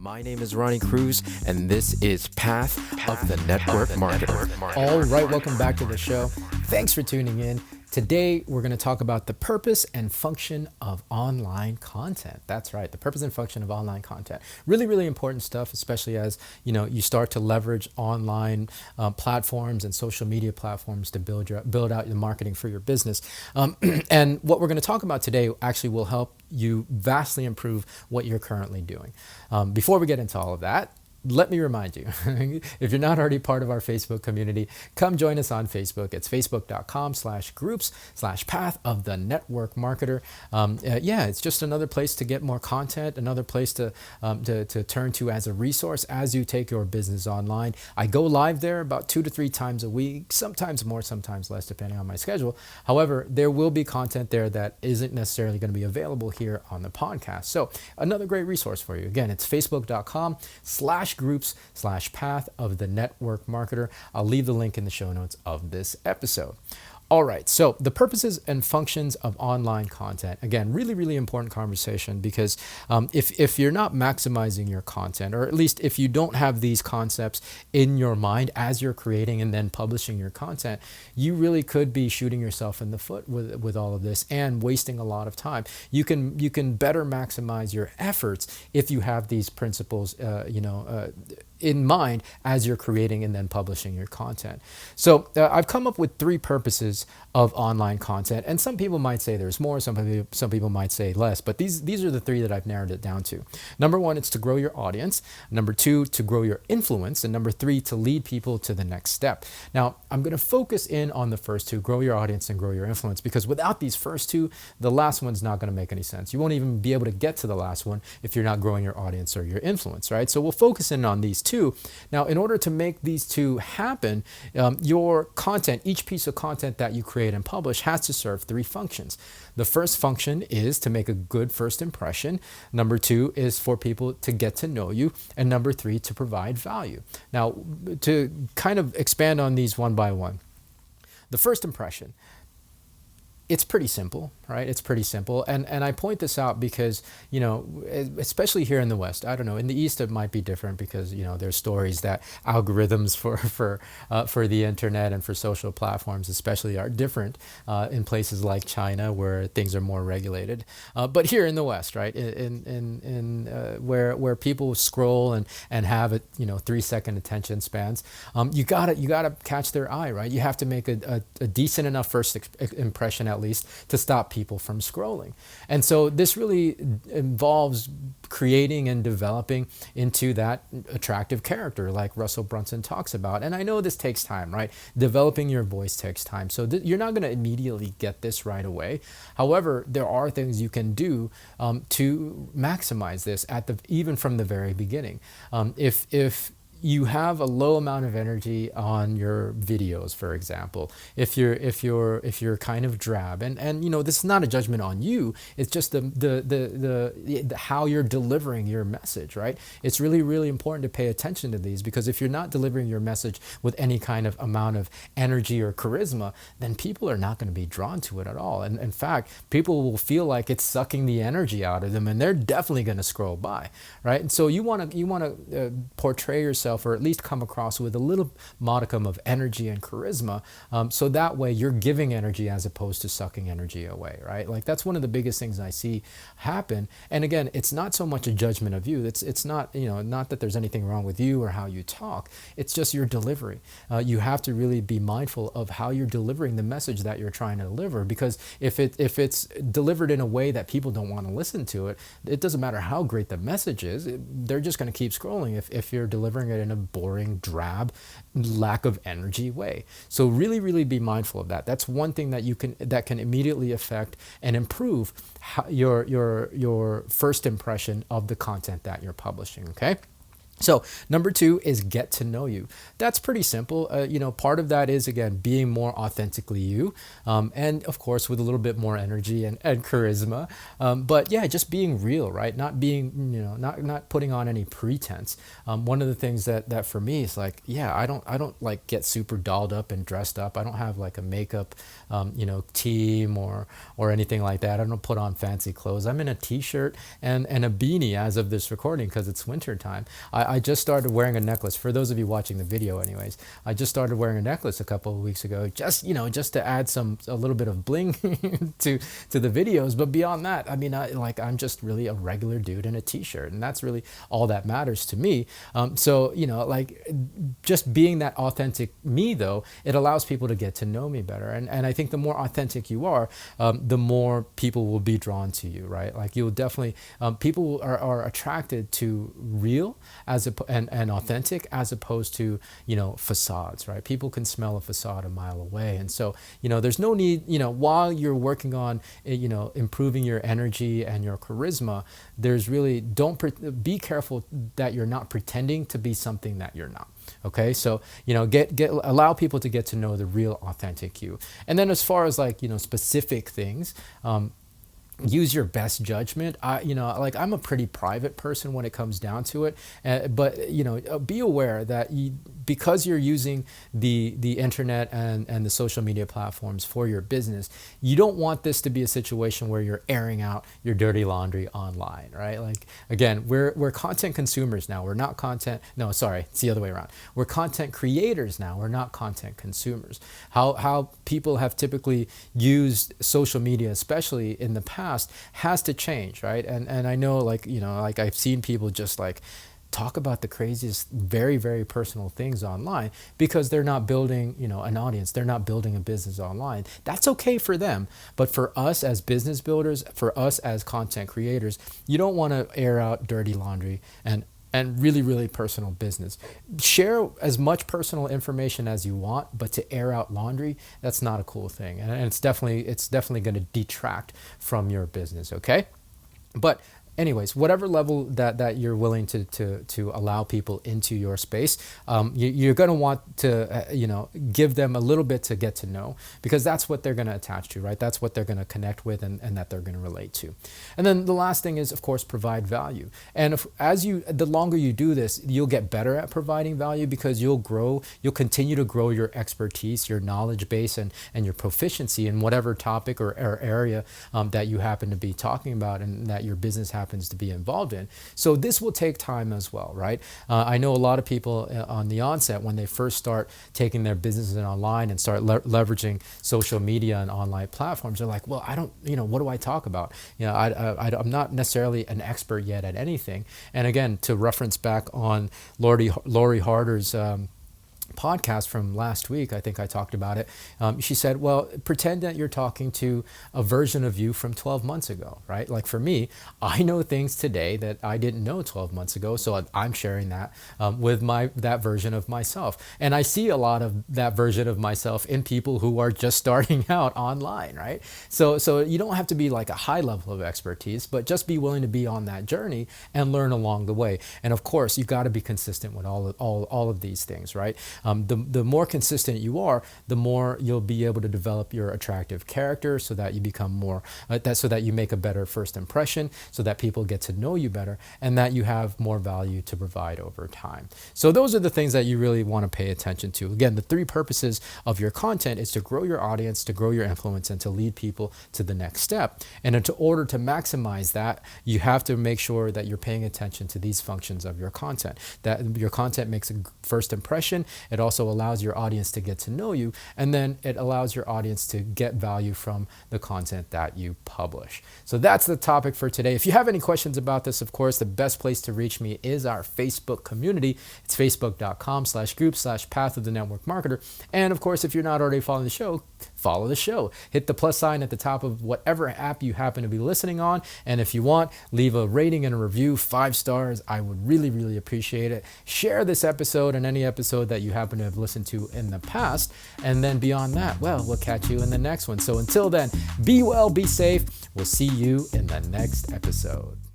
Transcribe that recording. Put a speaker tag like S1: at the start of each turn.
S1: My name is Ronnie Cruz, and this is Path of the Network Marketer.
S2: All right, welcome back to the show. Thanks for tuning in. Today, we're going to talk about the purpose and function of online content. That's right, the purpose and function of online content. Really, really important stuff, especially as you start to leverage online platforms and social media platforms to build out your marketing for your business. And what we're going to talk about today actually will help you vastly improve what you're currently doing. Before we get into all of that, let me remind you, if you're not already part of our Facebook community, come join us on Facebook. It's facebook.com/groups/path of the network marketer. It's just another place to get more content, another place to turn to as a resource as you take your business online. I go live there about 2 to 3 times a week, sometimes more, sometimes less, depending on my schedule. However, there will be content there that isn't necessarily going to be available here on the podcast. So another great resource for you. Again, it's facebook.com/groups/path of the network marketer. I'll leave the link in the show notes of this episode. All right, so the purposes and functions of online content. Again, really, really important conversation because if you're not maximizing your content, or at least if you don't have these concepts in your mind as you're creating and then publishing your content, you really could be shooting yourself in the foot with all of this and wasting a lot of time. You can better maximize your efforts if you have these principles, in mind as you're creating and then publishing your content. So I've come up with 3 purposes of online content, and some people might say there's more, some people might say less, but these are the 3 that I've narrowed it down to. Number 1, it's to grow your audience. Number 2, to grow your influence. And number 3, to lead people to the next step. Now, I'm going to focus in on the first 2, grow your audience and grow your influence, because without these first 2, the last one's not going to make any sense. You won't even be able to get to the last one if you're not growing your audience or your influence, right? So we'll focus in on these 2. Now, in order to make these 2 happen, your content, each piece of content that you create and publish has to serve 3 functions. The first function is to make a good first impression. Number 2 is for people to get to know you. And number 3, to provide value. Now, to kind of expand on these one by one. The first impression. It's pretty simple, right? It's pretty simple. And I point this out because, especially here in the West, I don't know, in the East it might be different because, there's stories that algorithms for the internet and for social platforms especially are different in places like China where things are more regulated. But here in the West, right, where people scroll and have 3-second attention spans, you gotta catch their eye, right? You have to make a decent enough first impression at least to stop people from scrolling. And so this really involves creating and developing into that attractive character like Russell Brunson talks about. And I know this takes time, right? Developing your voice takes time. So you're not going to immediately get this right away. However, there are things you can do to maximize this even from the very beginning. If you have a low amount of energy on your videos, for example, if you're kind of drab, and this is not a judgment on you, it's just the how you're delivering your message, right? It's really, really important to pay attention to these, because if you're not delivering your message with any kind of amount of energy or charisma, then people are not going to be drawn to it at all. And in fact, people will feel like it's sucking the energy out of them, and they're definitely going to scroll by, right? And so you want to portray yourself, or at least come across with a little modicum of energy and charisma, so that way you're giving energy as opposed to sucking energy away, right? Like that's one of the biggest things I see happen. And again, it's not so much a judgment of you. It's not not that there's anything wrong with you or how you talk. It's just your delivery. You have to really be mindful of how you're delivering the message that you're trying to deliver, because if it's delivered in a way that people don't want to listen to it, it doesn't matter how great the message is. They're just going to keep scrolling if you're delivering it in a boring, drab, lack of energy way. So really, really be mindful of that. That's one thing that can immediately affect and improve your first impression of the content that you're publishing. Okay. So number two is get to know you. That's pretty simple. Part of that is, again, being more authentically you, and of course with a little bit more energy and charisma. But yeah, just being real, right? Not being, not putting on any pretense. One of the things that for me is like, yeah, I don't like get super dolled up and dressed up. I don't have like a makeup, team or anything like that. I don't put on fancy clothes. I'm in a t-shirt and a beanie as of this recording because it's winter time. I just started wearing a necklace. For those of you watching the video, anyways, I just started wearing a necklace a couple of weeks ago, just to add a little bit of bling to the videos. But beyond that, I mean, I'm just really a regular dude in a t-shirt, and that's really all that matters to me. Just being that authentic me, though, it allows people to get to know me better. And I think the more authentic you are, the more people will be drawn to you, right? Like you'll definitely, people are attracted to real and authentic as opposed to, facades, right? People can smell a facade a mile away. And so, there's no need, while you're working on, improving your energy and your charisma, there's really, be careful that you're not pretending to be something that you're not. Okay, so allow people to get to know the real authentic you. And then as far as specific things, use your best judgment. I'm a pretty private person when it comes down to it, but be aware that because you're using the internet and the social media platforms for your business, you don't want this to be a situation where you're airing out your dirty laundry online, right? Like, again, we're content consumers now. We're not content. No, sorry, it's the other way around. We're content creators now. We're not content consumers. How people have typically used social media, especially in the past, has to change, right? And I know, I've seen people just talk about the craziest, very, very personal things online because they're not building, an audience. They're not building a business online. That's okay for them. But for us as business builders, for us as content creators, you don't want to air out dirty laundry and really, really personal business. Share as much personal information as you want, but to air out laundry, that's not a cool thing. And it's definitely going to detract from your business, okay? But anyways, whatever level that you're willing to allow people into your space, you're going to want to give them a little bit to get to know, because that's what they're going to attach to, right? That's what they're going to connect with and that they're going to relate to. And then the last thing is, of course, provide value. And the longer you do this, you'll get better at providing value because you'll continue to grow your expertise, your knowledge base, and your proficiency in whatever topic or area that you happen to be talking about and that your business happens to be involved in. So this will take time as well, right? I know a lot of people on the onset, when they first start taking their businesses online and start leveraging social media and online platforms, they're like, well, I don't, what do I talk about? I'm not necessarily an expert yet at anything. And again, to reference back on Lori Harder's podcast from last week, I think I talked about it. She said, well, pretend that you're talking to a version of you from 12 months ago, right? Like for me, I know things today that I didn't know 12 months ago. So I'm sharing that with that version of myself. And I see a lot of that version of myself in people who are just starting out online, right? So you don't have to be like a high level of expertise, but just be willing to be on that journey and learn along the way. And of course, you've got to be consistent with all of these things, right? The more consistent you are, the more you'll be able to develop your attractive character, so that you become more, so that you make a better first impression, so that people get to know you better, and that you have more value to provide over time. So those are the things that you really want to pay attention to. Again, the three purposes of your content is to grow your audience, to grow your influence, and to lead people to the next step. And in order to maximize that, you have to make sure that you're paying attention to these functions of your content. That your content makes a first impression. It also allows your audience to get to know you, and then it allows your audience to get value from the content that you publish. So that's the topic for today. If you have any questions about this, of course, the best place to reach me is our Facebook community. It's facebook.com/group/Path of the Network Marketer. And of course, if you're not already following the show, follow the show. Hit the plus sign at the top of whatever app you happen to be listening on. And if you want, leave a rating and a review, 5 stars. I would really, really appreciate it. Share this episode and any episode that you happen to have listened to in the past. And then beyond that, well, we'll catch you in the next one. So until then, be well, be safe. We'll see you in the next episode.